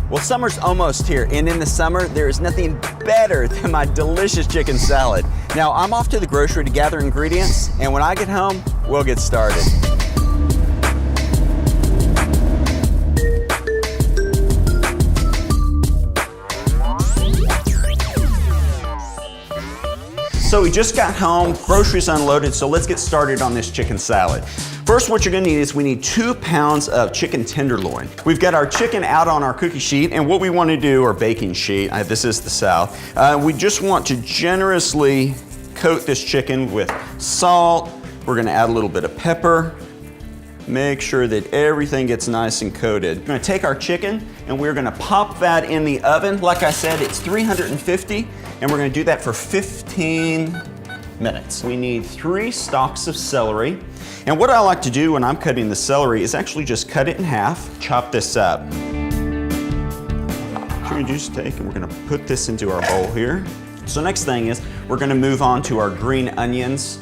Well, summer's almost here, and in the summer, there is nothing better than my delicious chicken salad. Now, I'm off to the grocery to gather ingredients, and when I get home, we'll get started. So we just got home, groceries unloaded, so let's get started on this chicken salad. First, what you're gonna need is we need 2 pounds of chicken tenderloin. We've got our chicken out on our cookie sheet, and what we wanna do, or baking sheet, this is the South, we just want to generously coat this chicken with salt. We're gonna add a little bit of pepper. Make sure that everything gets nice and coated. We're gonna take our chicken and we're gonna pop that in the oven. Like I said, it's 350, and we're gonna do that for 15 minutes. We need 3 stalks of celery. And what I like to do when I'm cutting the celery is actually just cut it in half, chop this up. So we're gonna just take and we're gonna put this into our bowl here. So next thing is we're gonna move on to our green onions.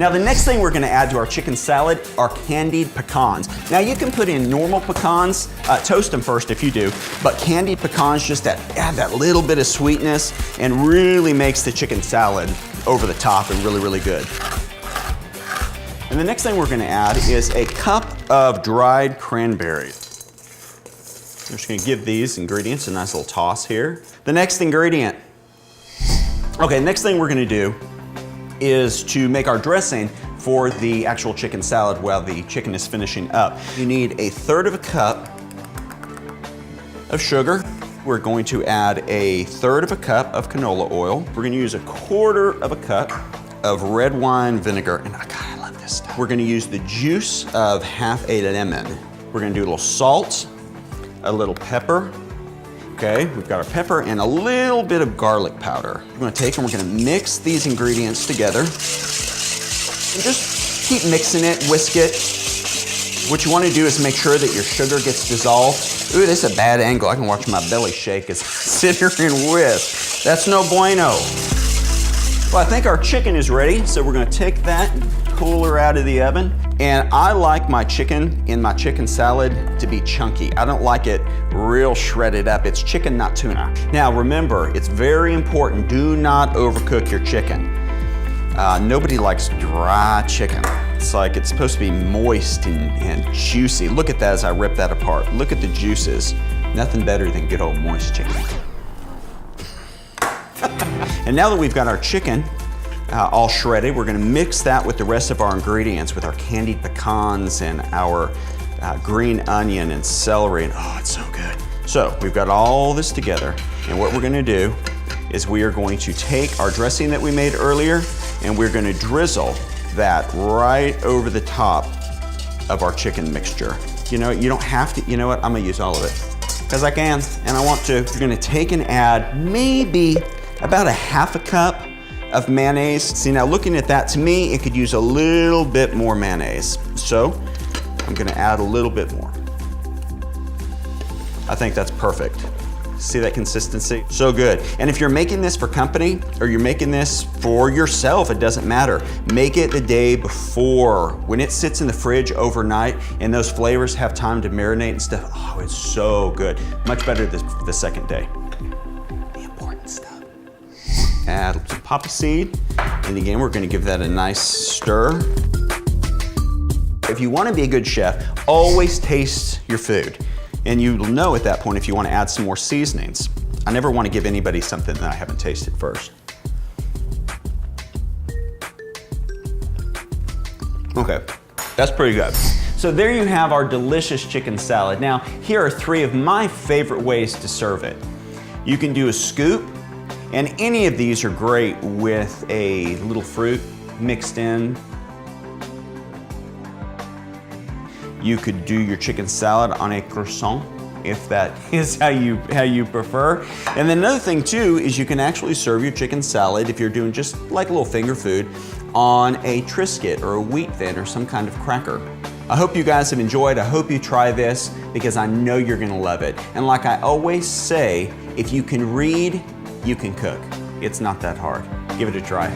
Now the next thing we're gonna add to our chicken salad are candied pecans. Now you can put in normal pecans, toast them first if you do, but candied pecans just add that little bit of sweetness and really makes the chicken salad over the top and really, really good. And the next thing we're gonna add is a cup of dried cranberries. I'm just gonna give these ingredients a nice little toss here. The next ingredient. Okay, next thing we're gonna do is to make our dressing for the actual chicken salad while the chicken is finishing up. You need 1/3 cup of sugar. We're going to add 1/3 cup of canola oil. We're gonna use 1/4 cup of red wine vinegar, and God, I love this stuff. We're gonna use the juice of half a lemon. We're gonna do a little salt, a little pepper. Okay, we've got our pepper and a little bit of garlic powder. We're gonna take and we're gonna mix these ingredients together. And just keep mixing it, whisk it. What you wanna do is make sure that your sugar gets dissolved. Ooh, this is a bad angle. I can watch my belly shake as I sit here and whisk. That's no bueno. Well, I think our chicken is ready, so we're gonna take that and pull her out of the oven. And I like my chicken in my chicken salad to be chunky. I don't like it real shredded up. It's chicken, not tuna. Now remember, it's very important, do not overcook your chicken. Nobody likes dry chicken. It's like it's supposed to be moist and juicy. Look at that as I rip that apart. Look at the juices. Nothing better than good old moist chicken. And now that we've got our chicken all shredded, we're gonna mix that with the rest of our ingredients, with our candied pecans and our green onion and celery, and oh, it's so good. So we've got all this together, and what we're gonna do is we are going to take our dressing that we made earlier, and we're gonna drizzle that right over the top of our chicken mixture. You know, you don't have to, you know what, I'm gonna use all of it, because I can, and I want to. You're gonna take and add maybe about 1/2 cup of mayonnaise. See, now looking at that, to me, it could use a little bit more mayonnaise. So I'm gonna add a little bit more. I think that's perfect. See that consistency? So good. And if you're making this for company or you're making this for yourself, it doesn't matter. Make it the day before. When it sits in the fridge overnight and those flavors have time to marinate and stuff, oh, it's so good. Much better the second day. Add some poppy seed, and again, we're gonna give that a nice stir. If you wanna be a good chef, always taste your food. And you'll know at that point if you wanna add some more seasonings. I never wanna give anybody something that I haven't tasted first. Okay, that's pretty good. So there you have our delicious chicken salad. Now, here are 3 of my favorite ways to serve it. You can do a scoop, and any of these are great with a little fruit mixed in. You could do your chicken salad on a croissant, if that is how you prefer. And then another thing too is you can actually serve your chicken salad, if you're doing just like a little finger food, on a Triscuit or a wheat thin or some kind of cracker. I hope you guys have enjoyed. I hope you try this because I know you're gonna love it. And like I always say, if you can read, you can cook. It's not that hard. Give it a try.